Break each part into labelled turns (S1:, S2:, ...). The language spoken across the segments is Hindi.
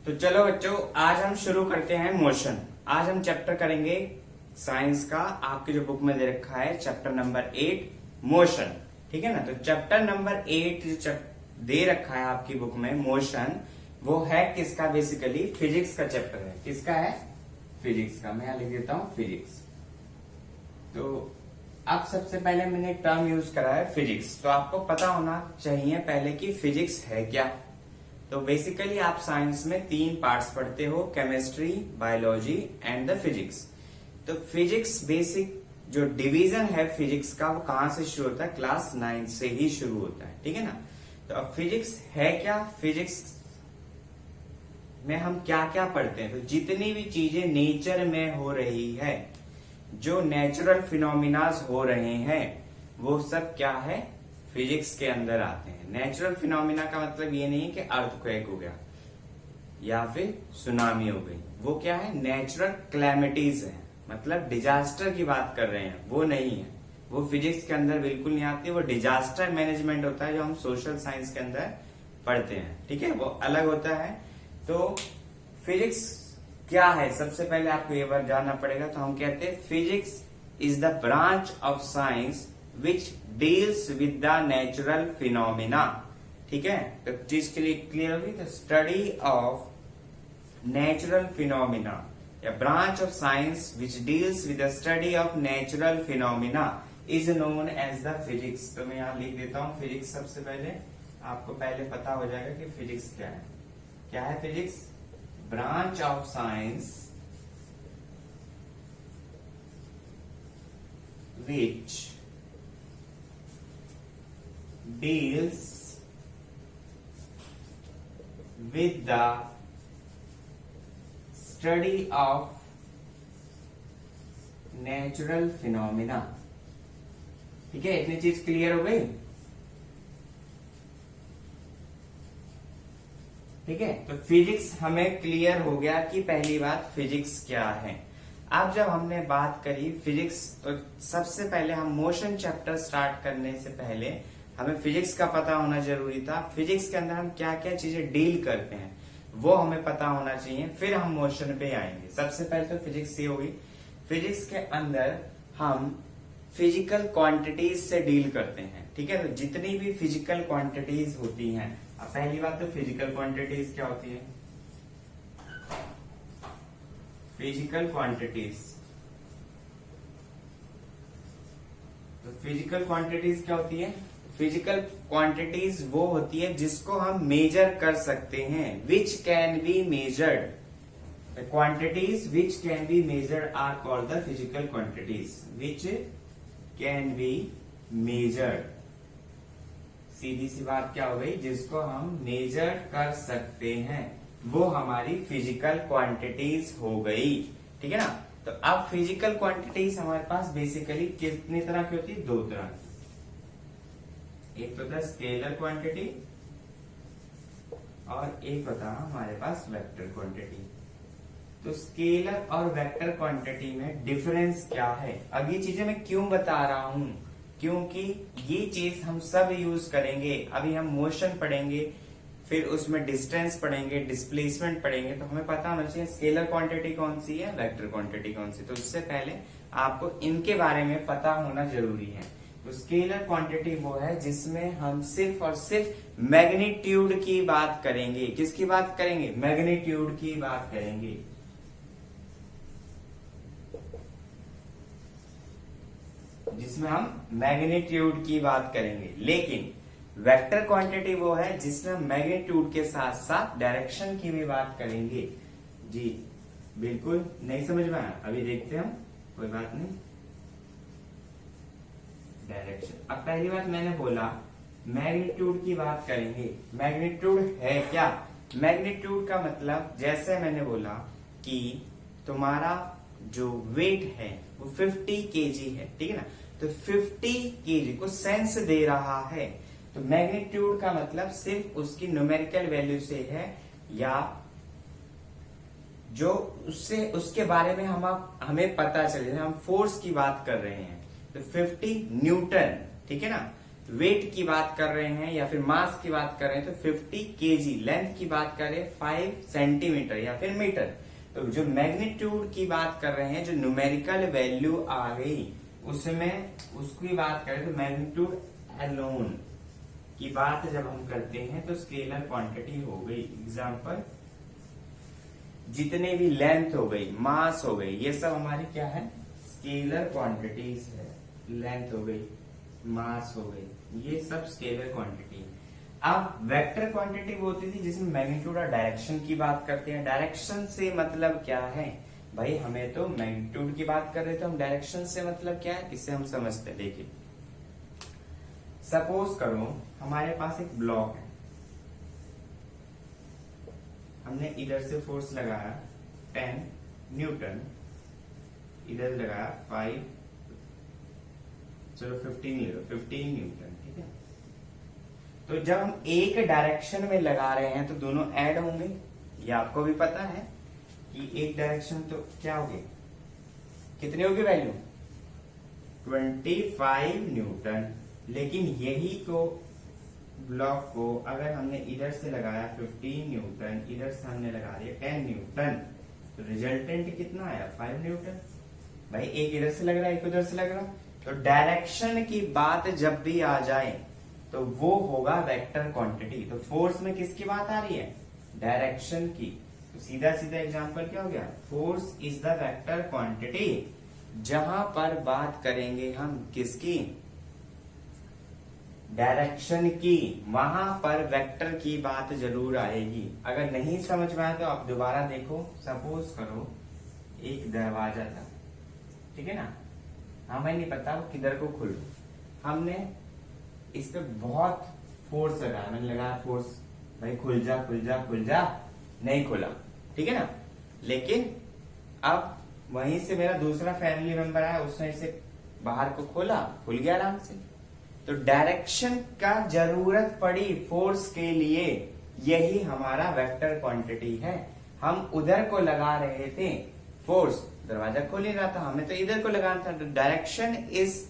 S1: तो चलो बच्चों, आज हम शुरू करते हैं मोशन। आज हम चैप्टर करेंगे साइंस का, आपकी जो बुक में दे रखा है चैप्टर नंबर 8 मोशन। ठीक है ना। तो चैप्टर नंबर 8 जो दे रखा है आपकी बुक में मोशन, वो है किसका? बेसिकली फिजिक्स का चैप्टर है। किसका है? फिजिक्स का। मैं यहां लिख देता हूं फिजिक्स। तो अब सबसे पहले मैंने एक टर्म यूज करा है फिजिक्स। तो आपको पता होना चाहिए पहले कि फिजिक्स है क्या। तो बेसिकली आप साइंस में 3 पार्ट्स पढ़ते हो, chemistry, biology and the physics. तो फिजिक्स बेसिक जो डिवीजन है फिजिक्स का, वो कहां से शुरू होता है? क्लास 9 से ही शुरू होता है। ठीक है ना। तो अब फिजिक्स है क्या? फिजिक्स में हम क्या क्या पढ़ते हैं? तो जितनी भी चीजें नेचर में हो रही है, जो नेचुरल फिनोमिनाज हो रहे हैं, वो सब क्या है? फिजिक्स के अंदर आते हैं। नेचुरल फिनोमिना का मतलब ये नहीं है कि अर्थक्वेक हो गया या फिर सुनामी हो गई। वो क्या है? नेचुरल क्लैमिटीज है, मतलब डिजास्टर की बात कर रहे हैं, वो नहीं है। वो फिजिक्स के अंदर बिल्कुल नहीं आती। वो डिजास्टर मैनेजमेंट होता है जो हम सोशल साइंस के अंदर पढ़ते हैं। ठीक है, वो अलग होता है। तो फिजिक्स क्या है? सबसे पहले आपको ये बात जानना पड़ेगा। तो हम कहते हैं physics is the branch of science which deals with the natural phenomena. ठीक है, तो चीज के लिए क्लियर होगी। The study of natural phenomena या branch of science which deals with the study of natural phenomena is known as the physics. तो मैं यहां लिख देता हूं फिजिक्स। सबसे पहले आपको पहले पता हो जाएगा कि फिजिक्स क्या है। क्या है physics? Branch of science which deals with the study of natural phenomena। ठीक है, इतनी चीज क्लियर हो गई। ठीक है, तो फिजिक्स हमें क्लियर हो गया कि पहली बात फिजिक्स क्या है। अब जब हमने बात करी फिजिक्स, तो सबसे पहले हम मोशन चैप्टर स्टार्ट करने से पहले हमें फिजिक्स का पता होना जरूरी था। फिजिक्स के अंदर हम क्या क्या चीजें डील करते हैं वो हमें पता होना चाहिए, फिर हम मोशन पे आएंगे। सबसे पहले तो फिजिक्स ये होगी। फिजिक्स के अंदर हम फिजिकल क्वांटिटीज से डील करते हैं। ठीक है, तो जितनी भी फिजिकल क्वांटिटीज होती हैं, अब पहली बात तो फिजिकल क्वांटिटीज क्या होती है? फिजिकल क्वांटिटीज, तो फिजिकल क्वांटिटीज क्या होती है? फिजिकल क्वांटिटीज वो होती है जिसको हम मेजर कर सकते हैं, which can be measured. The quantities which can be measured are called the physical quantities which can be measured. सीधी सी बात क्या हो गई? जिसको हम मेजर कर सकते हैं वो हमारी फिजिकल क्वांटिटीज हो गई। ठीक है ना। तो अब फिजिकल क्वांटिटीज हमारे पास बेसिकली कितनी तरह की होती है? 2 तरह की। एक तो था स्केलर क्वांटिटी और एक होता हमारे पास वेक्टर क्वांटिटी। तो स्केलर और वेक्टर क्वांटिटी में डिफरेंस क्या है? अब ये चीजें मैं क्यों बता रहा हूं? क्योंकि ये चीज हम सब यूज करेंगे। अभी हम मोशन पढ़ेंगे, फिर उसमें डिस्टेंस पढ़ेंगे, डिस्प्लेसमेंट पढ़ेंगे, तो हमें पता होना चाहिए स्केलर क्वांटिटी कौन सी है, वेक्टर क्वांटिटी कौन सी। तो उससे पहले आपको इनके बारे में पता होना जरूरी है। तो स्केलर क्वांटिटी वो है जिसमें हम सिर्फ और सिर्फ मैग्नीट्यूड की बात करेंगे। किसकी बात करेंगे? मैग्नीट्यूड की बात करेंगे। जिसमें हम मैग्नीट्यूड की बात करेंगे। लेकिन वेक्टर क्वांटिटी वो है जिसमें हम मैग्नीट्यूड के साथ साथ डायरेक्शन की भी बात करेंगे। जी बिल्कुल नहीं समझ में आया? अभी देखते हैं हम, कोई बात नहीं। डायरेक्शन। अब पहली बात मैंने बोला मैग्नीट्यूड की बात करेंगे। मैग्नीट्यूड है क्या? मैग्नीट्यूड का मतलब जैसे मैंने बोला कि तुम्हारा जो वेट है वो 50 केजी है। ठीक है ना। तो 50 केजी को सेंस दे रहा है। तो मैग्नीट्यूड का मतलब सिर्फ उसकी न्यूमेरिकल वैल्यू से है, या जो उससे उसके बारे में हमें पता चले। हम फोर्स की बात कर रहे हैं तो 50 न्यूटन। ठीक है ना। वेट की बात कर रहे हैं या फिर मास की बात कर रहे हैं तो 50 केजी, लेंथ की बात करें 5 सेंटीमीटर या फिर मीटर। तो जो मैग्नीट्यूड की बात कर रहे हैं, जो न्यूमेरिकल वैल्यू आ गई उसमें उसकी बात करें तो मैग्नीट्यूड अलोन की बात जब हम करते हैं तो स्केलर क्वांटिटी हो गई। एग्जांपल, जितने भी लेंथ हो गई, मास हो गई, ये सब हमारी क्या है, स्केलर क्वांटिटीज है। लेंथ हो गई, मास हो गई, ये सब स्केलर क्वांटिटी है। अब वेक्टर क्वांटिटी वो होती थी जिसमें मैग्नीट्यूड और डायरेक्शन की बात करते हैं। डायरेक्शन से मतलब क्या है भाई, हमें तो मैग्नीट्यूड की बात कर रहे थे, हम डायरेक्शन से मतलब क्या है इसे हम समझते हैं। देखिए सपोज करो हमारे पास एक ब्लॉक है, हमने इधर से फोर्स लगाया 10 न्यूटन, इधर लगाया 5, चलो 15 ले लो, 15 न्यूटन, ठीक है। तो जब हम एक डायरेक्शन में लगा रहे हैं तो दोनों ऐड होंगे, ये आपको भी पता है कि एक डायरेक्शन तो क्या होगी, कितनी होगी वैल्यू 25 न्यूटन। लेकिन यही को ब्लॉक को अगर हमने इधर से लगाया 15 न्यूटन, इधर से हमने लगा दिया 10 न्यूटन, तो रिजल्टेंट कितना आया 5 न्यूटन। भाई एक इधर से लग रहा है, एक उधर से लग रहा, तो डायरेक्शन की बात जब भी आ जाए तो वो होगा वेक्टर क्वांटिटी। तो फोर्स में किसकी बात आ रही है, डायरेक्शन की। तो सीधा सीधा एग्जांपल क्या हो गया, force is the vector quantity. जहां पर बात करेंगे हम किसकी, डायरेक्शन की, वहां पर वेक्टर की बात जरूर आएगी। अगर नहीं समझ में आए तो आप दोबारा देखो। सपोज करो एक दरवाजा था, ठीक है ना, हमें नहीं पता वो किधर को खुल, हमने इस पे बहुत फोर्स लगाया, मैंने लगाया फोर्स, भाई खुल जा खुल जा खुल जा, नहीं खुला, ठीक है ना। लेकिन अब वहीं से मेरा दूसरा फैमिली मेंबर आया, उसने इसे बाहर को खोला, खुल गया आराम से। तो डायरेक्शन का जरूरत पड़ी फोर्स के लिए, यही हमारा वेक्टर क्वांटिटी है। हम उधर को लगा रहे थे फोर्स, दरवाजा खोल ही रहा था, हमें तो इधर को लगाना था। तो डायरेक्शन इज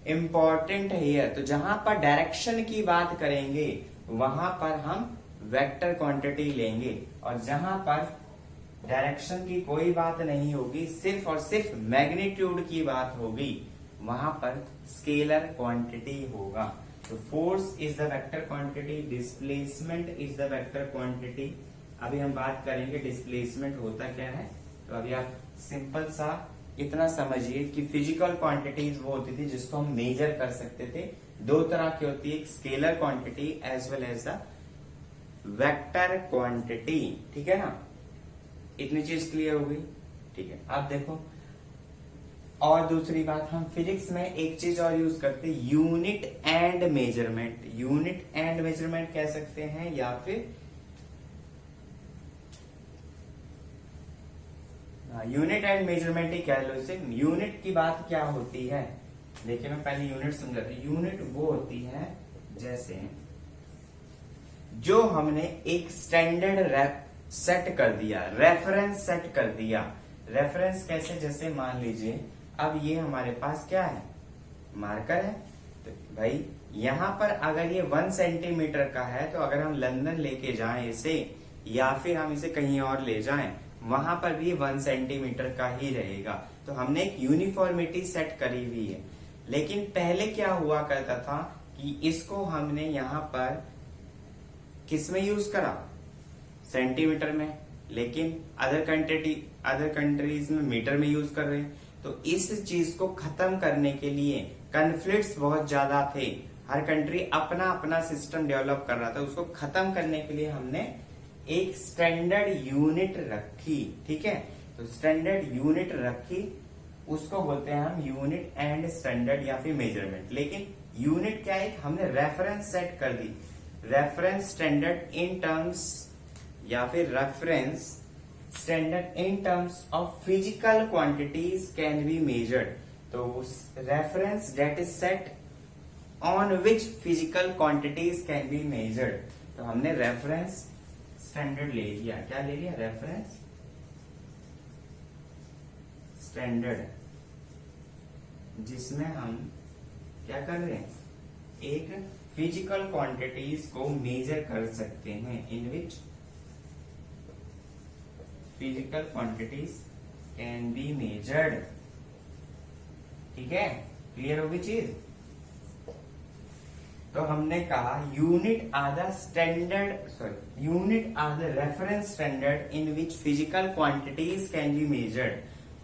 S1: इंपॉर्टेंट है। तो जहां पर डायरेक्शन की बात करेंगे वहां पर हम वेक्टर क्वांटिटी लेंगे, और जहां पर डायरेक्शन की कोई बात नहीं होगी, सिर्फ और सिर्फ मैग्नीट्यूड की बात होगी, वहां पर स्केलर क्वांटिटी होगा। तो force is the vector quantity, displacement is the vector quantity. अभी हम बात करेंगे डिस्प्लेसमेंट होता क्या है। तो अभी आप सिंपल सा इतना समझिए कि फिजिकल क्वांटिटीज वो होती थी जिसको हम मेजर कर सकते थे। दो तरह की होती है, एक scalar quantity as well as the vector quantity, ठीक है ना। इतनी चीज क्लियर हो गई, ठीक है। अब देखो और दूसरी बात, हम फिजिक्स में एक चीज और यूज करते हैं, unit and measurement. Unit and measurement कह सकते हैं, या फिर यूनिट एंड मेजरमेंट ही कह लो इसे। यूनिट की बात क्या होती है, देखिए मैं पहले यूनिट समझाता हूं। यूनिट वो होती है जैसे जो हमने एक स्टैंडर्ड सेट कर दिया, रेफरेंस सेट कर दिया। रेफरेंस कैसे, जैसे मान लीजिए अब ये हमारे पास क्या है, मार्कर है। तो भाई यहां पर अगर ये 1 सेंटीमीटर का है, तो अगर हम लंदन लेके जाएं इसे, या फिर हम इसे कहीं और ले जाएं, वहां पर भी 1 सेंटीमीटर का ही रहेगा। तो हमने एक यूनिफॉर्मिटी सेट करी हुई है। लेकिन पहले क्या हुआ करता था कि इसको हमने यहां पर किस में यूज करा, सेंटीमीटर में, लेकिन अदर कंट्रीज में मीटर में यूज कर रहे हैं। तो इस चीज को खत्म करने के लिए कन्फ्लिक्ट्स बहुत ज्यादा थे, हर कंट्री अपना अपना सिस्टम डेवलप कर रहा था, उसको खत्म करने के लिए हमने एक स्टैंडर्ड यूनिट रखी, ठीक है। तो स्टैंडर्ड यूनिट रखी, उसको बोलते हैं हम यूनिट एंड स्टैंडर्ड या फिर मेजरमेंट। लेकिन यूनिट क्या है, हमने रेफरेंस सेट कर दी, रेफरेंस स्टैंडर्ड इन टर्म्स या फिर reference standard in terms of physical quantities can be measured. तो reference that is set on which physical quantities can be measured. तो हमने रेफरेंस स्टैंडर्ड ले लिया, क्या ले लिया, रेफरेंस स्टैंडर्ड, जिसमें हम क्या कर रहे हैं, एक फिजिकल क्वांटिटीज को मेजर कर सकते हैं, in which physical quantities can be measured. ठीक है, क्लियर होगी चीज। तो हमने कहा unit are the standard unit are the reference standard in which physical quantities can be measured,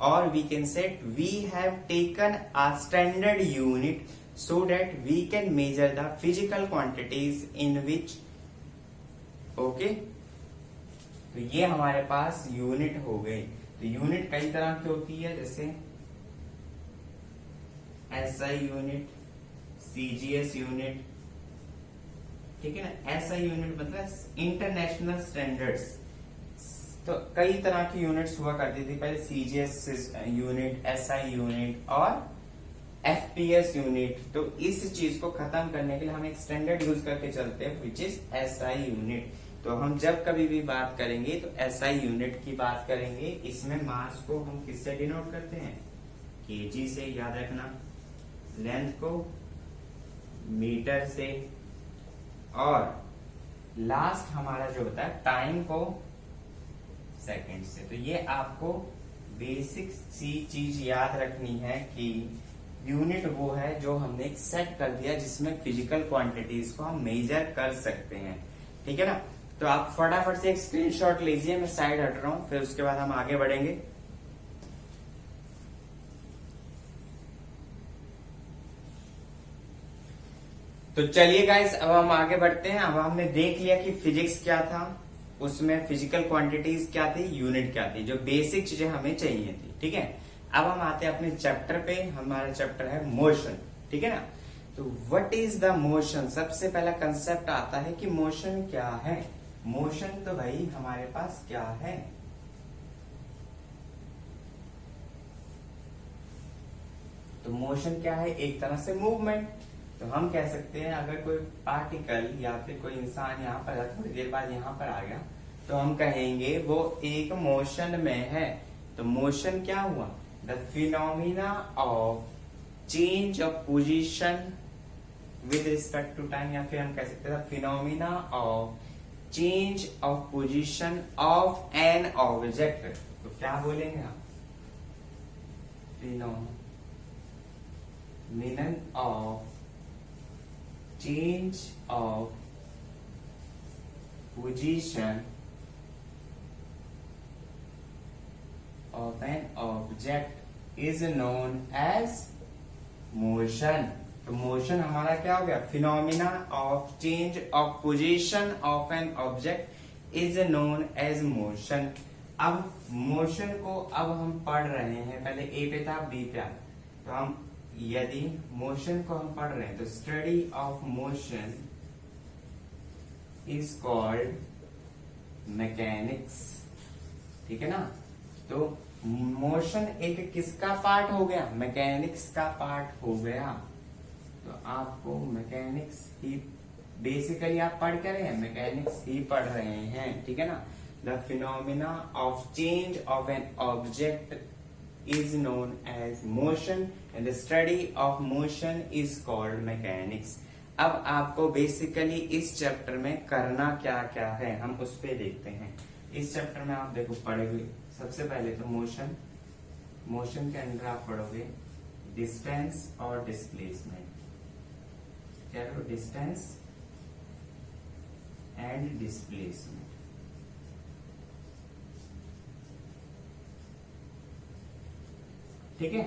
S1: और we can set we have taken a standard unit so that we can measure the physical quantities in which. Okay, तो ये हमारे पास यूनिट हो गई। तो यूनिट कई तरह की होती है, जैसे एसआई यूनिट, सीजीएस यूनिट, ठीक है ना। एसआई यूनिट मतलब इंटरनेशनल स्टैंडर्ड्स। तो कई तरह की यूनिट्स हुआ करती थी पहले, सीजीएस यूनिट, एसआई यूनिट और एफपीएस यूनिट। तो इस चीज को खत्म करने के लिए हम एक स्टैंडर्ड यूज करके चलते हैं, विच इज एसआई यूनिट। तो हम जब कभी भी बात करेंगे तो एसआई यूनिट की बात करेंगे। इसमें मास को हम किससे डिनोट करते हैं, केजी से, याद रखना। लेंथ को मीटर से, और लास्ट हमारा जो होता है टाइम को सेकंड से। तो ये आपको बेसिक सी चीज याद रखनी है कि यूनिट वो है जो हमने एक सेट कर दिया जिसमें फिजिकल क्वांटिटीज को हम मेजर कर सकते हैं। ठीक है ना। तो आप फटाफट से एक स्क्रीनशॉट लीजिए, मैं साइड हट रहा हूं, फिर उसके बाद हम आगे बढ़ेंगे। तो चलिए गाइस, अब हम आगे बढ़ते हैं। अब हमने देख लिया कि फिजिक्स क्या था, उसमें फिजिकल क्वांटिटीज क्या थी, यूनिट क्या थी, जो बेसिक चीजें हमें चाहिए थी। ठीक है, अब हम आते हैं अपने चैप्टर पे। हमारा चैप्टर है मोशन। ठीक है ना। तो व्हाट इज द मोशन, सबसे पहला कंसेप्ट आता है कि मोशन क्या है। मोशन तो भाई हमारे पास क्या है, तो मोशन क्या है, एक तरह से मूवमेंट। तो हम कह सकते हैं अगर कोई पार्टिकल या फिर कोई इंसान यहाँ पर थोड़ी देर बाद यहाँ पर आ गया तो हम कहेंगे वो एक मोशन में है। तो मोशन क्या हुआ, the phenomena of change of position with respect to time, या फिर हम कह सकते हैं phenomena of change of position of an object. तो क्या बोलेंगे आप, phenomena of change of position of an object is known as motion। तो मोशन हमारा क्या हो गया, phenomena of change of position of an object is known as motion. अब मोशन को अब हम पढ़ रहे हैं, पहले ए पे था, बी पे आ, तो हम यदि मोशन को हम पढ़ रहे हैं तो study of motion is called mechanics. ठीक है ना। तो मोशन एक किसका पार्ट हो गया, मैकेनिक्स का पार्ट हो गया। तो आपको मैकेनिक्स ही बेसिकली आप पढ़ कर रहे हैं, मैकेनिक्स ही पढ़ रहे हैं। ठीक है ना। The phenomena of change of an object is known as motion and the study of motion is called mechanics। अब आपको बेसिकली इस चैप्टर में करना क्या क्या है हम उस पे देखते हैं। इस चैप्टर में आप देखो पढ़ोगे सबसे पहले तो मोशन, मोशन के अंदर आप पढ़ोगे डिस्टेंस और डिस्प्लेसमेंट। क्या करो, डिस्टेंस एंड डिस्प्लेसमेंट। ठीक है,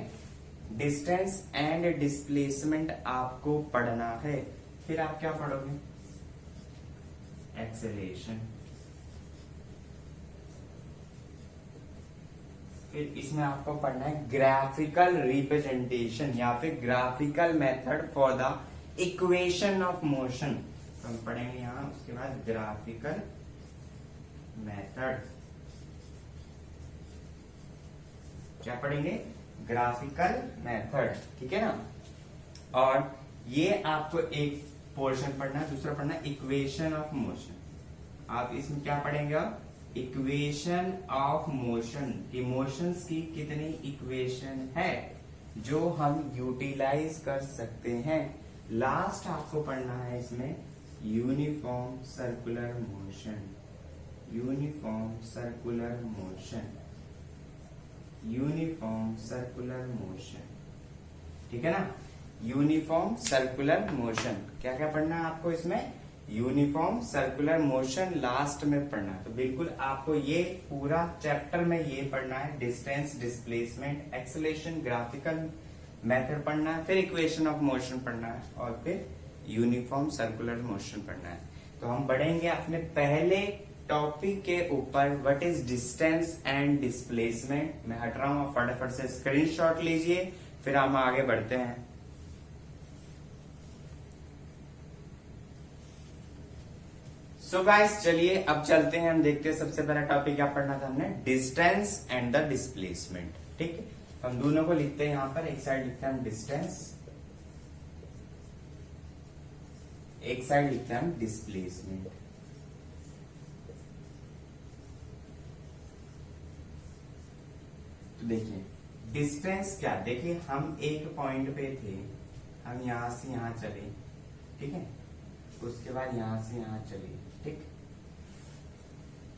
S1: डिस्टेंस एंड डिस्प्लेसमेंट आपको पढ़ना है। फिर आप क्या पढ़ोगे, एक्सेलरेशन। फिर इसमें आपको पढ़ना है ग्राफिकल रिप्रेजेंटेशन या फिर graphical method for the equation of motion. तो हम पढ़ेंगे यहां, उसके बाद ग्राफिकल मेथड। क्या पढ़ेंगे, ग्राफिकल मेथड। ठीक है ना। और ये आपको एक पोर्शन पढ़ना है, दूसरा पढ़ना है इक्वेशन ऑफ मोशन। आप इसमें क्या पढ़ेंगे, इक्वेशन ऑफ मोशन। इमोशंस की कितनी इक्वेशन है जो हम यूटिलाइज कर सकते हैं। लास्ट आपको पढ़ना है इसमें uniform circular motion, uniform circular motion, uniform circular motion, ठीक है ना। यूनिफॉर्म सर्कुलर मोशन क्या क्या पढ़ना है आपको इसमें, यूनिफॉर्म सर्कुलर मोशन लास्ट में पढ़ना है। तो बिल्कुल आपको ये पूरा चैप्टर में ये पढ़ना है, distance, displacement, acceleration, graphical method पढ़ना है, फिर इक्वेशन ऑफ मोशन पढ़ना है और फिर यूनिफॉर्म सर्कुलर मोशन पढ़ना है। तो हम बढ़ेंगे अपने पहले टॉपिक के ऊपर, what is distance and displacement. मैं हट रहा हूं, फटाफट से स्क्रीनशॉट लीजिए, फिर हम आगे बढ़ते हैं। सो गाइस चलिए अब चलते हैं, हम देखते हैं सबसे पहला टॉपिक क्या पढ़ना था हमने, डिस्टेंस एंड द डिस्प्लेसमेंट। ठीक है, हम दोनों को लिखते हैं यहां पर, एक साइड लिखते हैं हम डिस्टेंस, एक साइड लिखते हैं हम डिस्प्लेसमेंट। तो देखिए डिस्टेंस क्या, देखिए हम एक पॉइंट पे थे, हम यहां से यहां चले, ठीक है, उसके बाद यहां से यहां चले, ठीक।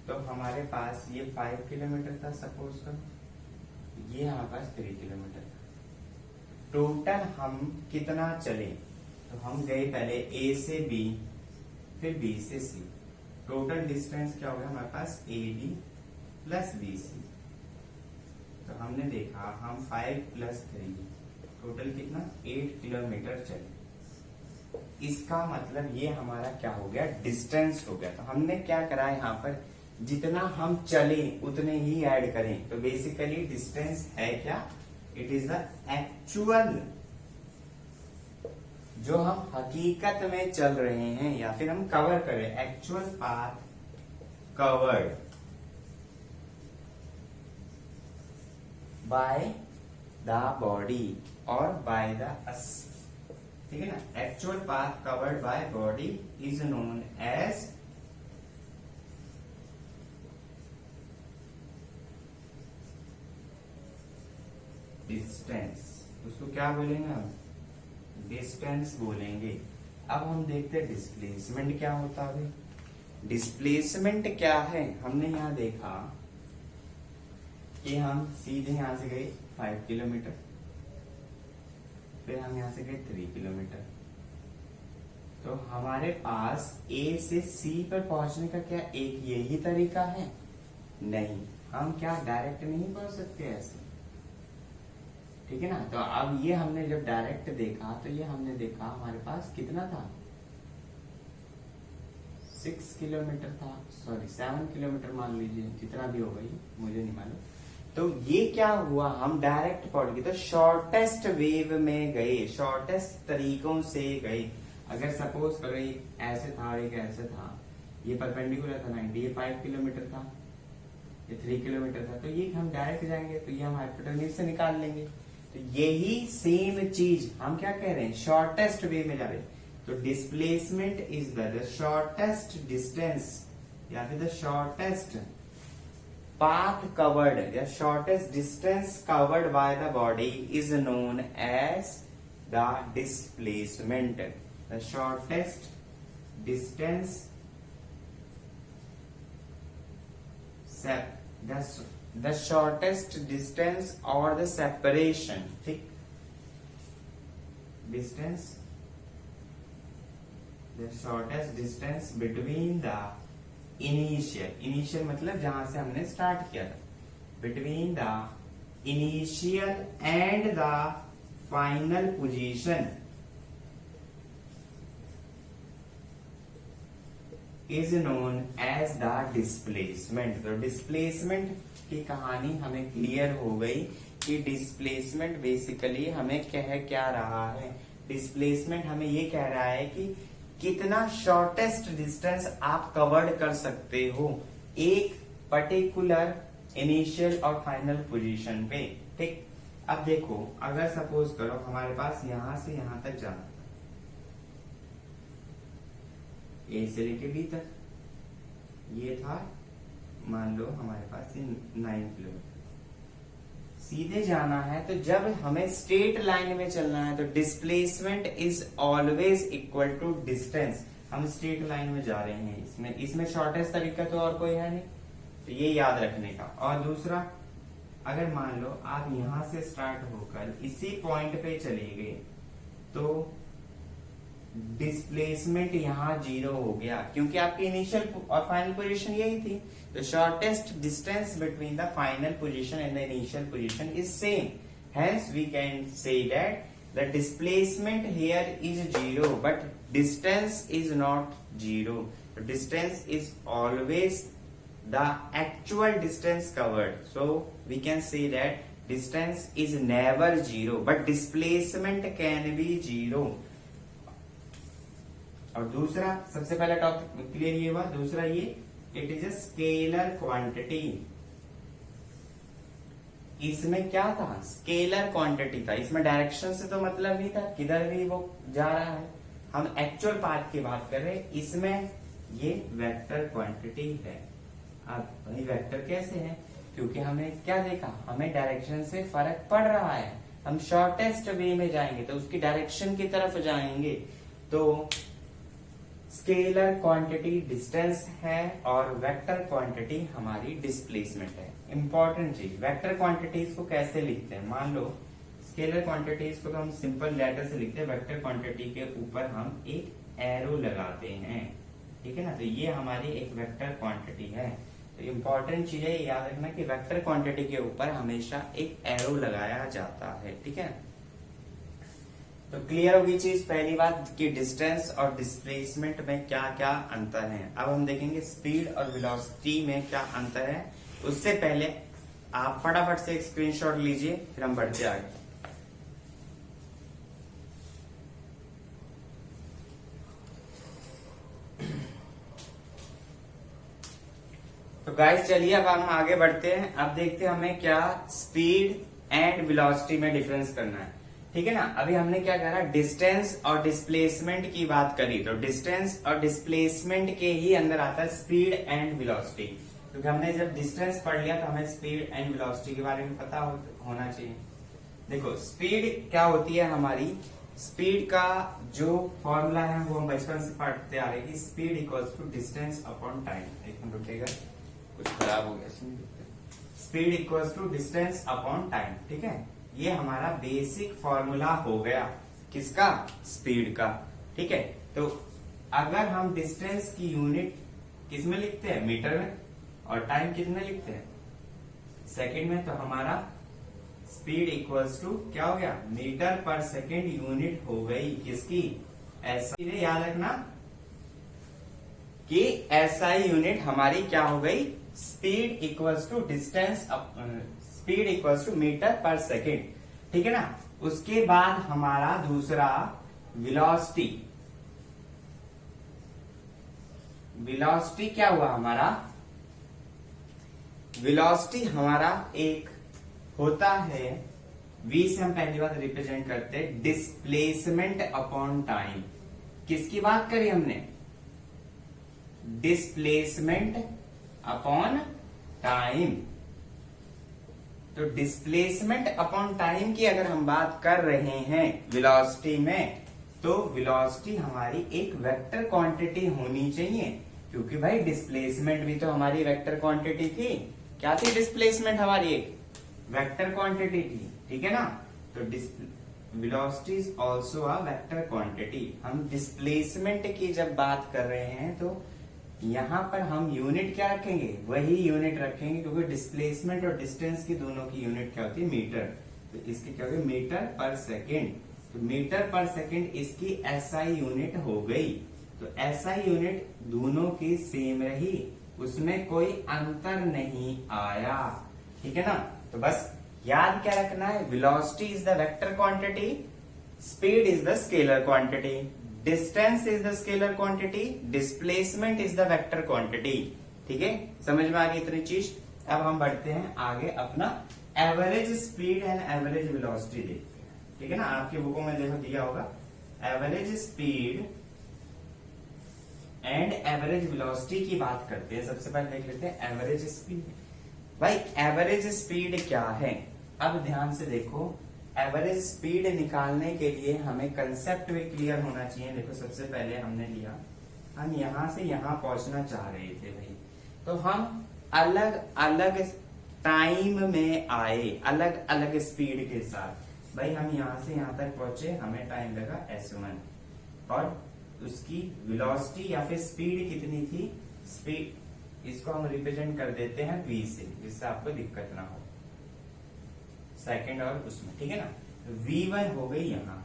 S1: तो हमारे पास ये 5 किलोमीटर था सपोज कर, ये हमारे पास 3 किलोमीटर था। टोटल हम कितना चले, तो हम गए पहले ए से बी, फिर बी से सी। टोटल डिस्टेंस क्या होगा हमारे पास, A B plus B C. तो हमने देखा हम 5 प्लस 3 टोटल कितना 8 किलोमीटर चले। इसका मतलब ये हमारा क्या हो गया, डिस्टेंस हो गया। तो हमने क्या करा यहाँ पर, जितना हम चले उतने ही ऐड करें। तो बेसिकली डिस्टेंस है क्या, इट इज द एक्चुअल, जो हम हकीकत में चल रहे हैं या फिर हम कवर करें, actual path covered by the body और बाय द अस, ठीक है ना। Actual path covered by body is known as distance. उसको क्या बोलेंगे हम, डिस्टेंस बोलेंगे। अब हम देखते हैं डिस्प्लेसमेंट क्या होता है। डिस्प्लेसमेंट क्या है, हमने यहां देखा कि हम सीधे यहां से गए 5 किलोमीटर, फिर हम यहां से गए 3 किलोमीटर। तो हमारे पास ए से सी पर पहुंचने का क्या एक यही तरीका है, नहीं, हम क्या डायरेक्ट नहीं पहुंच सकते ऐसे, ठीक है ना। तो अब ये हमने जब डायरेक्ट देखा, तो ये हमने देखा हमारे पास कितना था, 6 किलोमीटर था, सॉरी 7 किलोमीटर मान लीजिए, जितना भी होगा ये मुझे नहीं मालूम। तो ये क्या हुआ, हम डायरेक्ट पहुंच गए, तो शॉर्टेस्ट वेव में गए, शॉर्टेस्ट तरीकों से गए। अगर सपोज करो ऐसे था, एक ऐसे था, ये परपेंडिकुलर था 90, ये 5 किलोमीटर था, ये 3 किलोमीटर था, तो ये हम डायरेक्ट जाएंगे, तो ये हम हाइपोटेन्यूज से निकाल लेंगे। तो यही सेम चीज हम क्या कह रहे हैं, शॉर्टेस्ट वे में जा रहे हैं। तो displacement is the shortest distance या फिर द शॉर्टेस्ट path covered या shortest distance covered by the body is known as the displacement. The shortest distance the shortest distance or the separation, ठीक, distance, the shortest distance between the initial मतलब जहां से हमने स्टार्ट किया था, between the initial and the final position is known as the displacement. तो डिस्प्लेसमेंट की कहानी हमें क्लियर हो गई कि डिस्प्लेसमेंट बेसिकली हमें कह क्या रहा है। डिस्प्लेसमेंट हमें ये कह रहा है कि कितना शॉर्टेस्ट डिस्टेंस आप कवर्ड कर सकते हो एक पर्टिकुलर इनिशियल और फाइनल पोजीशन पे, ठीक। अब देखो अगर सपोज करो हमारे पास यहां से यहां तक जाना, ए से लेके बी तक, ये था मान लो हमारे पास ये 9 किलोमीटर, सीधे जाना है तो जब हमें स्ट्रेट लाइन में चलना है तो displacement is always equal to distance. हम स्ट्रेट लाइन में जा रहे हैं, इसमें शॉर्टेस्ट तरीका तो और कोई है नहीं, तो ये याद रखने का। और दूसरा, अगर मान लो आप यहां से स्टार्ट होकर इसी पॉइंट पे चले गए तो डिस्प्लेसमेंट यहां 0 हो गया, क्योंकि आपकी इनिशियल और फाइनल पोजीशन यही थी। तो shortest distance between the final position and the initial position is same, hence we can say that the displacement here is 0 but distance is not 0। Distance is always the actual distance covered, so we can say that distance is never 0 but displacement can be 0। और दूसरा, सबसे पहला टॉपिक क्लियर ये हुआ। दूसरा ये it is a scalar quantity. इसमें क्या था, स्केलर क्वांटिटी था, इसमें डायरेक्शन से तो मतलब नहीं था, किधर भी वो जा रहा है। हम एक्चुअल पार्ट की बात कर रहे हैं, इसमें ये वेक्टर क्वांटिटी है। अब भाई वेक्टर कैसे है, क्योंकि हमें क्या देखा, हमें डायरेक्शन से फर्क पड़ रहा है, हम शॉर्टेस्ट वे में जाएंगे तो उसकी डायरेक्शन की तरफ जाएंगे। तो स्केलर क्वांटिटी डिस्टेंस है और वेक्टर क्वांटिटी हमारी डिस्प्लेसमेंट है। इंपॉर्टेंट चीज, वेक्टर क्वांटिटीज को कैसे लिखते हैं, मान लो स्केलर क्वांटिटीज को तो हम सिंपल लेटर से लिखते हैं, वेक्टर क्वांटिटी के ऊपर हम एक एरो लगाते हैं, ठीक है ना। तो ये हमारी एक वेक्टर क्वांटिटी है। तो इम्पोर्टेंट चीज है याद रखना कि वेक्टर क्वांटिटी के ऊपर हमेशा एक एरो लगाया जाता है, ठीक है। तो क्लियर होगी चीज, पहली बात कि डिस्टेंस और डिस्प्लेसमेंट में क्या क्या अंतर है। अब हम देखेंगे स्पीड और वेलोसिटी में क्या अंतर है। उससे पहले आप फटाफट से एक स्क्रीनशॉट लीजिए, फिर हम बढ़ते आगे। तो गाइस चलिए अब हम आगे बढ़ते हैं। अब देखते हैं हमें क्या स्पीड एंड वेलोसिटी में डिफरेंस करना है, ठीक है ना। अभी हमने क्या करा, डिस्टेंस और डिस्प्लेसमेंट की बात करी, तो डिस्टेंस और डिस्प्लेसमेंट के ही अंदर आता है स्पीड एंड वेलोसिटी। क्योंकि हमने जब डिस्टेंस पढ़ लिया तो हमें स्पीड एंड वेलोसिटी के बारे में पता होना चाहिए। देखो स्पीड क्या होती है, हमारी स्पीड का जो फॉर्मूला है वो हम बचपन से पढ़ते आ रहे हैं कि speed equals to distance upon time. एक मिनट रुकेगा, कुछ खराब हो गया। Speed equals to distance upon time, ठीक है। ये हमारा बेसिक फॉर्मूला हो गया, किसका, स्पीड का, ठीक है। तो अगर हम डिस्टेंस की यूनिट किस में लिखते हैं, मीटर में, और टाइम किस में लिखते हैं, सेकंड में, तो हमारा स्पीड इक्वल्स टू क्या हो गया, मीटर पर सेकंड यूनिट हो गई किसकी, ऐसा याद रखना कि एसआई यूनिट हमारी क्या हो गई, speed equals to distance, speed equals to meter पर सेकेंड, ठीक है ना। उसके बाद हमारा दूसरा वेलोसिटी। वेलोसिटी क्या हुआ हमारा, वेलोसिटी हमारा एक होता है, वी से हम पहली बार रिप्रेजेंट करते हैं डिस्प्लेसमेंट अपॉन टाइम। किसकी बात करी हमने, डिस्प्लेसमेंट अपॉन टाइम। तो डिस्प्लेसमेंट अपॉन टाइम की अगर हम बात कर रहे हैं वेलोसिटी में, तो वेलोसिटी हमारी एक वेक्टर क्वांटिटी होनी चाहिए, क्योंकि भाई डिस्प्लेसमेंट भी तो हमारी वेक्टर क्वांटिटी थी। क्या थी डिस्प्लेसमेंट, हमारी एक वेक्टर क्वांटिटी थी, ठीक है ना। तो velocity is also a vector quantity. हम डिस्प्लेसमेंट की जब बात कर रहे हैं तो यहां पर हम यूनिट क्या रखेंगे, वही यूनिट रखेंगे, क्योंकि डिस्प्लेसमेंट और डिस्टेंस की दोनों की यूनिट क्या होती है, मीटर। तो इसकी क्या होगी, मीटर पर सेकेंड। तो मीटर पर सेकेंड इसकी एसआई यूनिट हो गई। तो एसआई यूनिट दोनों की सेम रही, उसमें कोई अंतर नहीं आया, ठीक है ना। तो बस याद क्या रखना है, velocity is the vector quantity, speed is the scalar quantity, distance is the scalar quantity, displacement is the vector quantity, ठीक है। समझ में आ गई इतनी चीज। अब हम बढ़ते हैं आगे, अपना average speed and average velocity देखते हैं, ठीक है ना। आपके बुकों में देखो दिया होगा average speed and average velocity की बात करते हैं। सबसे पहले देख लेते हैं एवरेज स्पीड। भाई एवरेज स्पीड क्या है, अब ध्यान से देखो, एवरेज स्पीड निकालने के लिए हमें कंसेप्ट भी क्लियर होना चाहिए। देखो सबसे पहले हमने लिया, हम यहां से यहां पहुंचना चाह रहे थे भाई, तो हम अलग अलग टाइम में आए, अलग अलग स्पीड के साथ। भाई हम यहां से यहां तक पहुंचे, हमें टाइम लगा s1 और उसकी वेलोसिटी या फिर स्पीड कितनी थी, स्पीड इसको हम रिप्रेजेंट कर देते हैं v से, जिससे आपको दिक्कत ना हो सेकंड और उसमें, ठीक है ना। v1 हो गई यहाँ।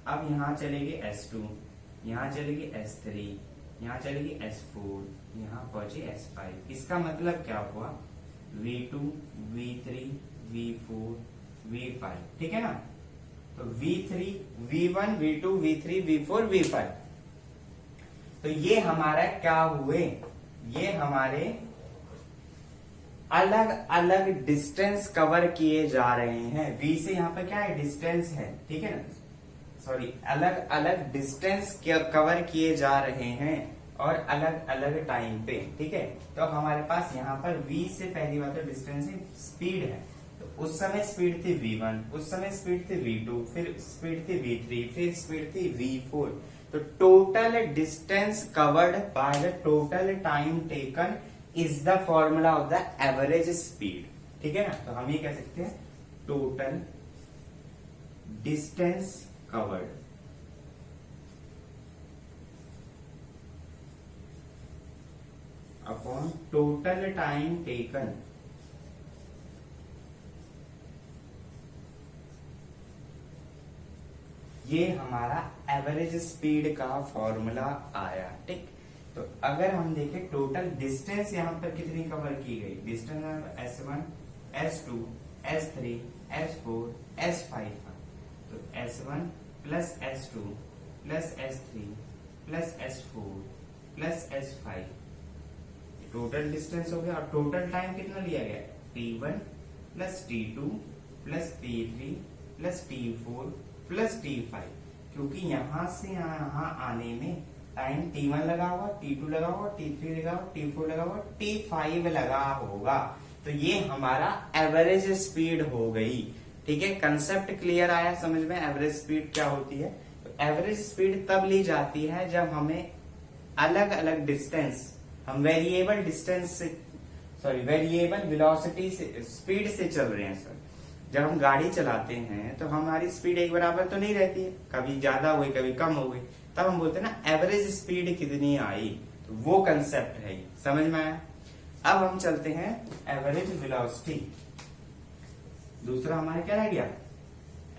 S1: अब यहाँ चलेगी s2, यहाँ चलेगी s3, यहाँ चलेगी s4, यहाँ पहुंची s5। इसका मतलब क्या हुआ, v2, v3, v4, v5, ठीक है ना। तो v3, v1, v2, v3, v4, v5, तो ये हमारा क्या हुए, ये हमारे अलग अलग डिस्टेंस कवर किए जा रहे हैं। v से यहाँ पर क्या है, डिस्टेंस है, ठीक है ना, सॉरी, अलग अलग डिस्टेंस कवर किए जा रहे हैं और अलग अलग टाइम पे, ठीक है। तो हमारे पास यहाँ पर v से पहली बात तो डिस्टेंस है, स्पीड है। तो उस समय स्पीड थी v1, उस समय स्पीड थी v2, फिर स्पीड थी v3, फिर स्पीड थी v4। तो total distance covered by the total time taken is the formula of the average speed, ठीक है ना। तो हम ये कह सकते हैं total distance covered upon total time taken ये हमारा एवरेज स्पीड का फॉर्मूला आया, ठीक। तो अगर हम देखें टोटल डिस्टेंस यहाँ पर कितनी कवर की गई, distance s1, s2, s3, s4, s5, तो s1 plus s2 plus s3 plus s4 plus s5 total distance हो गया। और टोटल टाइम कितना लिया गया, t1 plus t2 plus t3 plus t4 plus t5, क्योंकि यहां से यहां आने में टाइम t1 लगा हुआ, t2 लगा हुआ, t3 लगा हुआ, t4 लगा हुआ, t5 लगा होगा। तो ये हमारा एवरेज स्पीड हो गई, ठीक है। कंसेप्ट क्लियर आया समझ में, एवरेज स्पीड क्या होती है। तो एवरेज स्पीड तब ली जाती है जब हमें अलग अलग डिस्टेंस, हम वेरिएबल डिस्टेंस से, सॉरी वेरिएबल वेलोसिटी से, स्पीड से चल रहे हैं। सर जब हम गाड़ी चलाते हैं तो हमारी स्पीड एक बराबर तो नहीं रहती है, कभी ज्यादा हो गई कभी कम हो गई, तब हम बोलते हैं ना एवरेज स्पीड कितनी आई। तो वो कंसेप्ट है, समझ में आया। अब हम चलते हैं एवरेज वेलोसिटी। दूसरा हमारा क्या रह गया,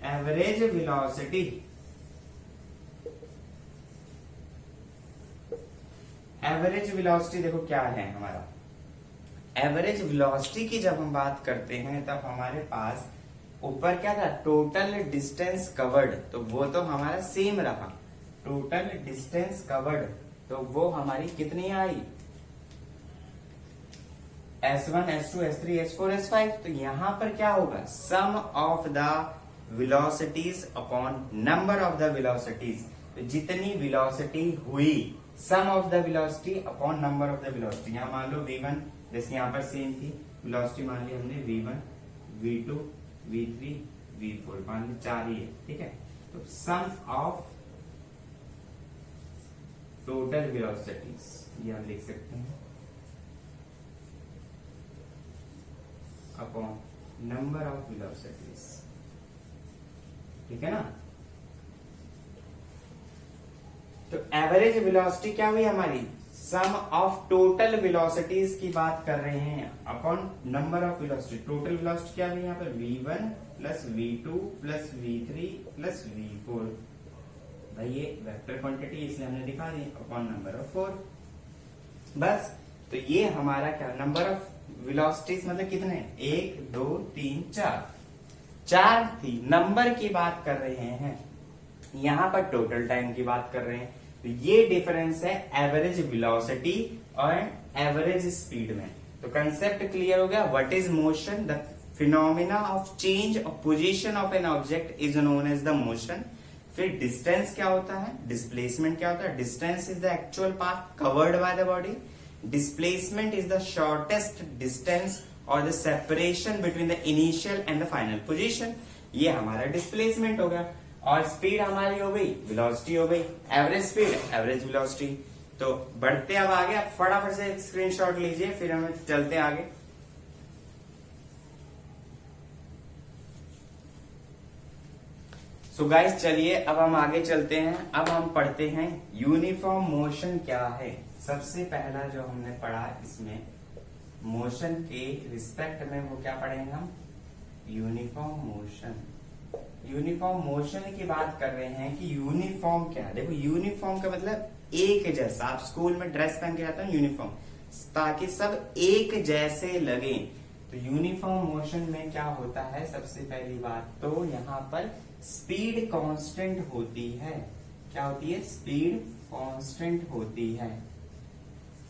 S1: एवरेज वेलोसिटी। एवरेज वेलोसिटी देखो क्या है हमारा, एवरेज वेलोसिटी की जब हम बात करते हैं तब हमारे पास ऊपर क्या था, टोटल डिस्टेंस कवर्ड, तो वो तो हमारा सेम रहा, टोटल डिस्टेंस कवर्ड, तो वो हमारी कितनी आई, s1, s2, s3, s4, s5। तो यहां पर क्या होगा, sum of the velocities upon number of the velocities. तो जितनी वेलोसिटी हुई, sum of the velocity upon number of the velocity. यहां मान लो v1, जैसे यहां पर सेम थी वेलोसिटी, मान ली हमने v1, v2, v3, v4, मान ली 4 ही है, ठीक है। तो सम ऑफ टोटल वेलोसिटीज ये हम लिख सकते हैं अपॉन नंबर ऑफ वेलोसिटीज, ठीक है ना। तो एवरेज वेलोसिटी क्या हुई हमारी, सम ऑफ टोटल वेलोसिटीज की बात कर रहे हैं upon number of velocity. Total velocity क्या हुई यहाँ पर, v1 plus v2 plus v3 plus v4। भाई ये वेक्टर क्वांटिटी इसलिए हमने दिखा दी अपॉन नंबर ऑफ 4, बस। तो ये हमारा क्या, नंबर ऑफ वेलोसिटीज मतलब कितने, 1 2 3 4 थी। नंबर की बात कर रहे हैं, यहां पर टोटल टाइम की बात कर रहे हैं। तो ये डिफरेंस है एवरेज वेलोसिटी और एवरेज स्पीड में। तो कंसेप्ट क्लियर हो गया, what is motion, the phenomena of change of position of an object is known as the motion. फिर डिस्टेंस क्या होता है, डिस्प्लेसमेंट क्या होता है, distance is the actual path covered by the body, displacement is the shortest distance और the separation between the initial and the final position. ये हमारा डिस्प्लेसमेंट हो गया। और स्पीड हमारी हो गई, वेलोसिटी हो गई, एवरेज स्पीड, एवरेज वेलोसिटी। तो बढ़ते अब आगे, आप फटाफट से एक स्क्रीनशॉट लीजिए, फिर हम चलते हैं आगे। सो गाइस चलिए अब हम आगे चलते हैं। अब हम पढ़ते हैं यूनिफॉर्म मोशन क्या है। सबसे पहला जो हमने पढ़ा इसमें मोशन के रिस्पेक्ट में, वो क्या पढ़ेंगे हम, यूनिफॉर्म मोशन। यूनिफॉर्म मोशन की बात कर रहे हैं कि यूनिफॉर्म क्या है। देखो यूनिफॉर्म का मतलब एक जैसा। आप स्कूल में ड्रेस पहन के जाते हो यूनिफॉर्म, ताकि सब एक जैसे लगे। तो यूनिफॉर्म मोशन में क्या होता है, सबसे पहली बात तो यहाँ पर स्पीड कांस्टेंट होती है। क्या होती है, स्पीड कांस्टेंट होती है।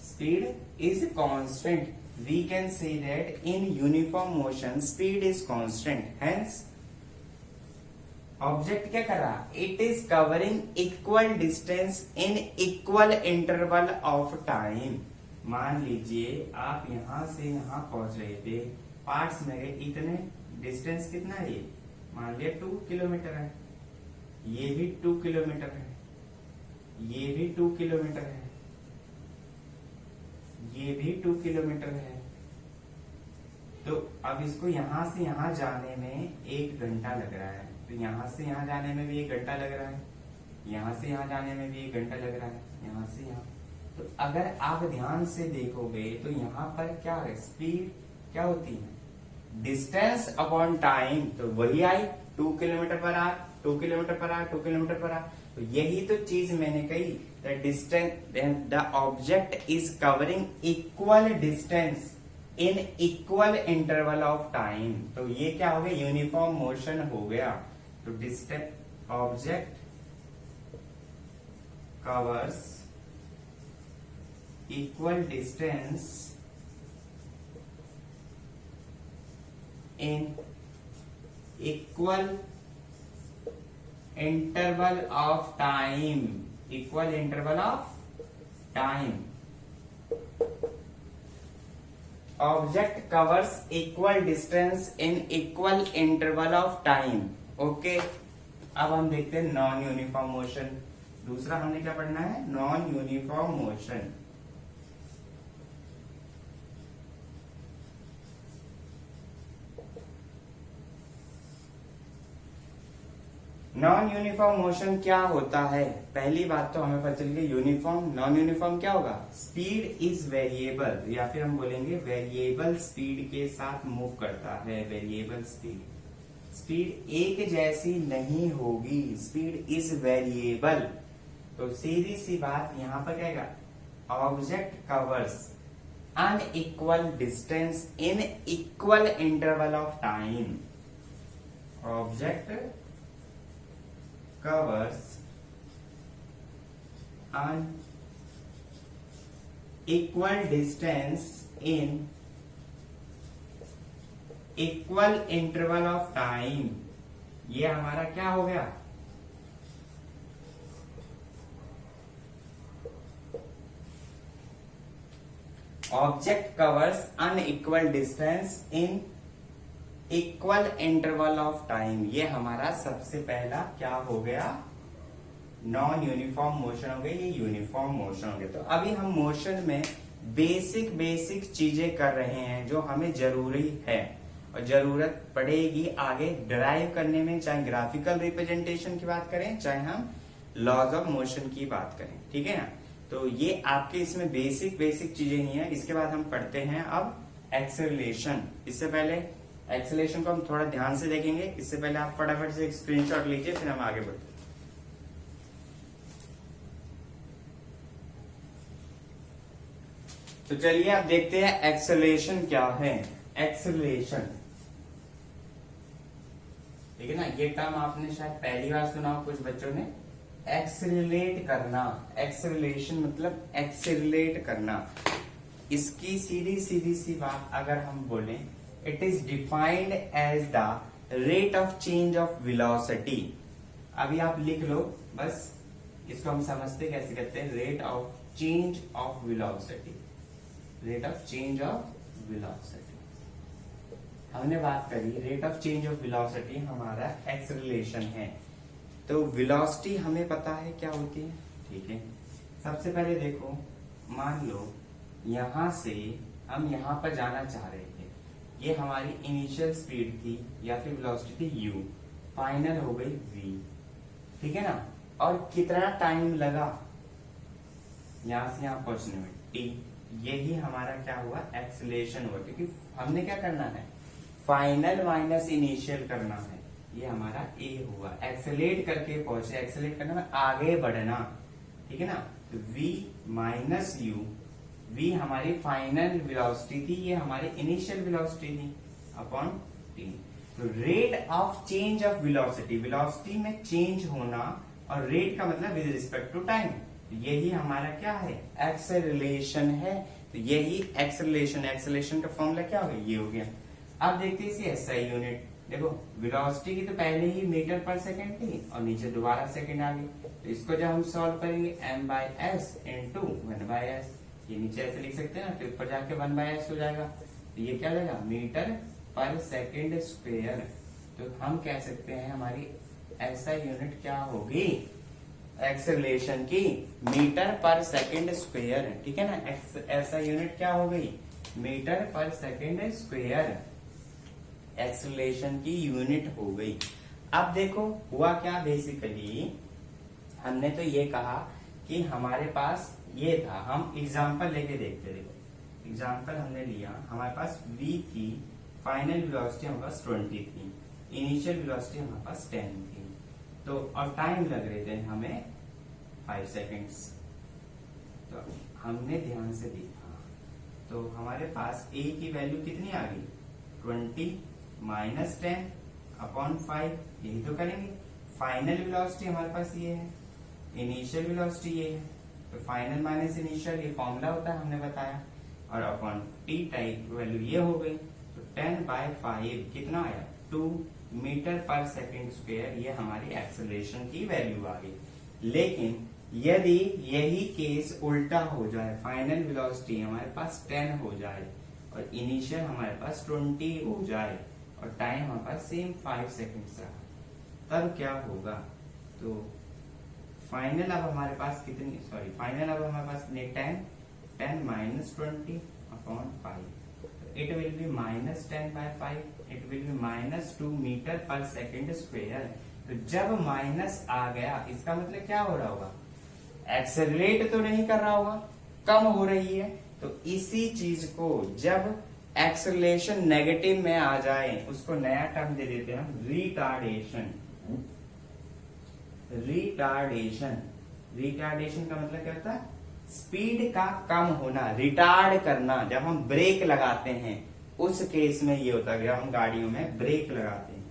S1: Speed is constant. We can say that in uniform motion speed is constant. Hence object क्या कर रहा, it is covering equal distance in equal interval of time. मान लीजिए आप यहां से यहां पहुंच रहे थे, पार्ट्स में गए, इतने डिस्टेंस कितना है, ये मान लिया 2 किलोमीटर है, ये भी 2 किलोमीटर है, ये भी 2 किलोमीटर है, ये भी 2 किलोमीटर है। तो अब इसको यहां से यहां जाने में 1 घंटा लग रहा है। तो यहां से यहां जाने में भी 1 घंटा लग रहा है, यहां से यहां जाने में भी 1 घंटा लग रहा है, यहां से यहां। तो अगर आप ध्यान से देखोगे तो यहाँ पर क्या है, स्पीड क्या होती है, डिस्टेंस अपॉन टाइम। तो वही आई 2 kilometre per hour, 2 kilometre per hour, 2 kilometre per hour. तो यही तो चीज मैंने कही, the distance, the object is covering equal distance in equal interval of time. तो ये क्या हो गया, यूनिफॉर्म मोशन हो गया। तो distance, object covers equal distance in equal interval of time, equal interval of time. Object covers equal distance in equal interval of time. Okay, अब हम देखते हैं नॉन यूनिफॉर्म मोशन। दूसरा हमने क्या पढ़ना है, non uniform motion. Non uniform motion क्या होता है, पहली बात तो हमें पता चल गई यूनिफॉर्म। नॉन यूनिफॉर्म क्या होगा, स्पीड इज वेरिएबल, या फिर हम बोलेंगे वेरिएबल स्पीड के साथ मूव करता है। वेरिएबल स्पीड, स्पीड एक जैसी नहीं होगी, स्पीड इज वेरिएबल। तो सीधी सी बात यहां पर क्या है, object covers unequal distance in equal interval of time. Object covers an equal distance in equal interval of time। ये हमारा क्या हो गया, object covers unequal distance in equal interval of time. ये हमारा सबसे पहला क्या हो गया, नॉन यूनिफॉर्म मोशन हो गया, ये यूनिफॉर्म मोशन हो गया। तो अभी हम मोशन में बेसिक चीजें कर रहे हैं जो हमें जरूरी है और जरूरत पड़ेगी आगे ड्राइव करने में, चाहे ग्राफिकल रिप्रेजेंटेशन की बात करें, चाहे हम लॉज ऑफ मोशन की बात करें। ठीक है ना, तो ये आपके इसमें बेसिक चीजें ही है। इसके बाद हम पढ़ते हैं अब एक्सेलरेशन। इससे पहले एक्सेलरेशन को हम थोड़ा ध्यान से देखेंगे, इससे पहले आप फटाफट से एक स्क्रीनशॉट लीजिए, फिर हम आगे बढ़ते हैं। तो चलिए आप देखते हैं एक्सेलरेशन क्या है। एक्सेलरेशन, ठीक है ना, ये टर्म आपने शायद पहली बार सुना हो कुछ बच्चों ने। एक्सेलरेट करना, एक्सेलरेशन मतलब एक्सेलरेट करना। इसकी सीधी सी बात अगर हम बोलें, it is defined as the rate of change of velocity. अभी आप लिख लो बस, इसको हम समझते कैसे करते हैं, rate of change of velocity, rate of change of velocity. हमने बात करी rate of change of velocity हमारा एक्सेलरेशन है। तो वेलोसिटी हमें पता है क्या होती है, ठीक है। सबसे पहले देखो, मान लो यहां से हम यहां पर जाना चाह रहे थे, ये हमारी इनिशियल स्पीड थी या फिर वेलोसिटी थी u, फाइनल हो गई v, ठीक है ना। और कितना टाइम लगा यहां से यहां पहुंचने में, t, यही हमारा क्या हुआ, एक्सेलरेशन हुआ, क्योंकि हमने क्या करना है, फाइनल माइनस इनिशियल करना है। ये हमारा a हुआ, एक्सेलेट करके पहुंचे, एक्सेलेट करना में आगे बढ़ना, ठीक है ना। तो v माइनस u, v हमारी फाइनल वेलोसिटी थी, ये हमारी इनिशियल वेलोसिटी थी, अपॉन t। तो rate of change of velocity, velocity में चेंज होना, और रेट का मतलब विद रिस्पेक्ट टू टाइम, यही हमारा क्या है, एक्सेलरेशन है। तो यही एक्सेलरेशन, एक्सेलरेशन का फॉर्मूला क्या हो गया, ये हो गया। अब देखते हैं इसी एसआई यूनिट। देखो वेलोसिटी की तो पहले ही मीटर पर सेकंड थी और नीचे दोबारा सेकंड आ गई, तो इसको जब हम सॉल्व करेंगे m/s इंटू 1/s, ये नीचे ऐसे लिख सकते हैं ना, तो ऊपर जाके 1/s हो जाएगा। तो ये क्या हो जाएगा, मीटर पर सेकंड स्क्वायर। तो हम कह सकते हैं हमारी एसआई यूनिट क्या होगी, एक्सेलरेशन की, मीटर पर सेकंड स्क्वायर, ठीक है ना। ऐसा यूनिट क्या हो गई, मीटर पर सेकंड स्क्वायर, एक्सेलरेशन की यूनिट हो गई। अब देखो हुआ क्या, बेसिकली हमने तो ये कहा कि हमारे पास ये था, हम एग्जांपल लेके देखते। देखो एग्जांपल हमने लिया, हमारे पास v थी, फाइनल वेलोसिटी हमारे पास 20 थी, इनिशियल वेलोसिटी हमारे पास 10 थी, तो और टाइम लग रहे थे हमें 5 सेकेंड्स। तो हमने ध्यान से देखा, तो हमारे पास a की वैल्यू कितनी आ गई, 20 माइनस 10 अपॉन 5, यही तो करेंगे। फाइनल वेलोसिटी हमारे पास ये है, इनिशियल वेलोसिटी ये है, तो फाइनल माइनस इनिशियल ये फॉर्मूला होता है, हमने बताया, और अपॉन t टाइप वैल्यू ये हो गई। तो 10/5 कितना आया, 2 मीटर पर सेकंड स्क्वायर, ये हमारी एक्सेलरेशन की वैल्यू आ गई। लेकिन यदि यही केस उल्टा हो जाए, फाइनल वेलोसिटी हमारे पास 10 हो जाए और इनिशियल हमारे पास 20 हो जाए और टाइम हमारे पास सेम 5 सेकेंड्स रहा, तब क्या होगा। तो फाइनल अब हमारे पास कितनी, सॉरी फाइनल अब हमारे पास 10 minus 20 upon 5, it will be minus 10/5, it will be -2 meter पर सेकेंड स्क्वायर। तो जब माइनस आ गया, इसका मतलब क्या हो रहा होगा, एक्सेलरेट तो नहीं कर रहा होगा, कम हो रही है। तो इसी चीज को जब एक्सेलरेशन नेगेटिव में आ जाए, उसको नया टर्म दे देते हैं हम, रिटार्डेशन। रिटार्डेशन, रिटार्डेशन का मतलब क्या होता है, स्पीड का कम होना, रिटार्ड करना। जब हम ब्रेक लगाते हैं उस केस में ये होता है, जब हम गाड़ियों में ब्रेक लगाते हैं,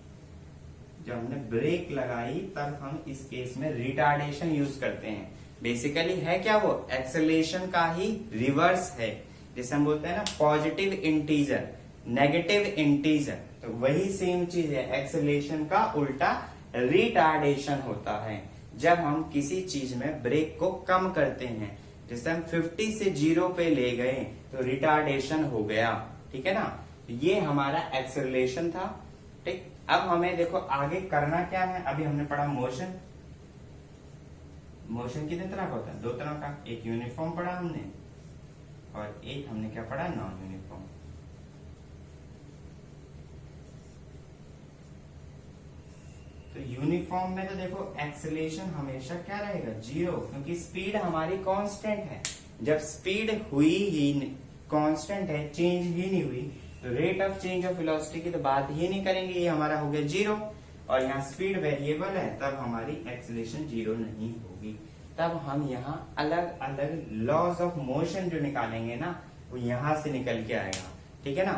S1: जब हमने ब्रेक लगाई तब हम इस केस में रिटार्डेशन यूज करते हैं। बेसिकली है क्या, वो एक्सेलरेशन का ही रिवर्स है, जैसे हम बोलते हैं ना पॉजिटिव इंटीजर, नेगेटिव इंटीजर, तो वही सेम चीज है, एक्सेलरेशन का उल्टा रिटार्डेशन होता है। जब हम किसी चीज में ब्रेक को कम करते हैं, जैसे हम 50 से 0 पे ले गए तो रिटार्डेशन हो गया, ठीक है ना। ये हमारा एक्सेलरेशन था, ठीक। अब हमें देखो आगे करना क्या है, अभी हमने पढ़ा मोशन। मोशन कितने तरह का होता है, 2 तरह का, एक यूनिफॉर्म पढ़ा हमने और एक हमने क्या पढ़ा, नॉन यूनिफॉर्म। तो यूनिफॉर्म में तो देखो एक्सेलरेशन हमेशा क्या रहेगा, 0, क्योंकि स्पीड हमारी कांस्टेंट है। जब स्पीड हुई ही कांस्टेंट है, चेंज ही नहीं हुई, तो rate of change of velocity की तो बात ही नहीं करेंगे, ये हमारा हो गया 0। और यहाँ स्पीड वेरिएबल है, तब हमारी एक्सेलरेशन 0 नहीं होगी। तब हम यहाँ अलग अलग लॉज ऑफ मोशन जो निकालेंगे ना, वो यहां से निकल के आएगा, ठीक है ना।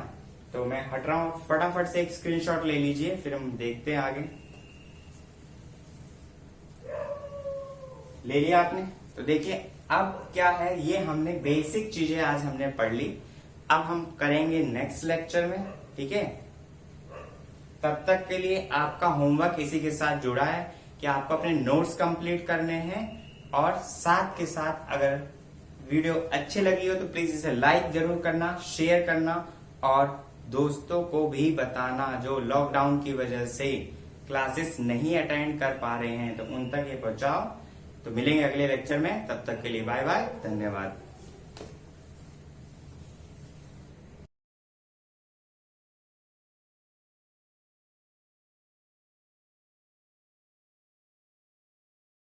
S1: तो मैं हट रहा हूं, फटाफट से एक स्क्रीनशॉट ले लीजिए, फिर हम देखते हैं आगे। ले लिया आपने, तो देखिए अब क्या है, ये हमने बेसिक चीजें आज हमने पढ़ ली। अब हम करेंगे नेक्स्ट लेक्चर में, ठीक है। तब तक के लिए आपका होमवर्क इसी के साथ जुड़ा है कि आपको अपने नोट्स कंप्लीट करने हैं, और साथ के साथ अगर वीडियो अच्छी लगी हो तो प्लीज इसे लाइक जरूर करना, शेयर करना और दोस्तों को भी बताना जो लॉकडाउन की वजह से क्लासेस नहीं अटेंड कर पा रहे हैं, तो उन तक ये पहुंचाओ। तो मिलेंगे अगले लेक्चर में, तब तक के लिए बाय बाय, धन्यवाद।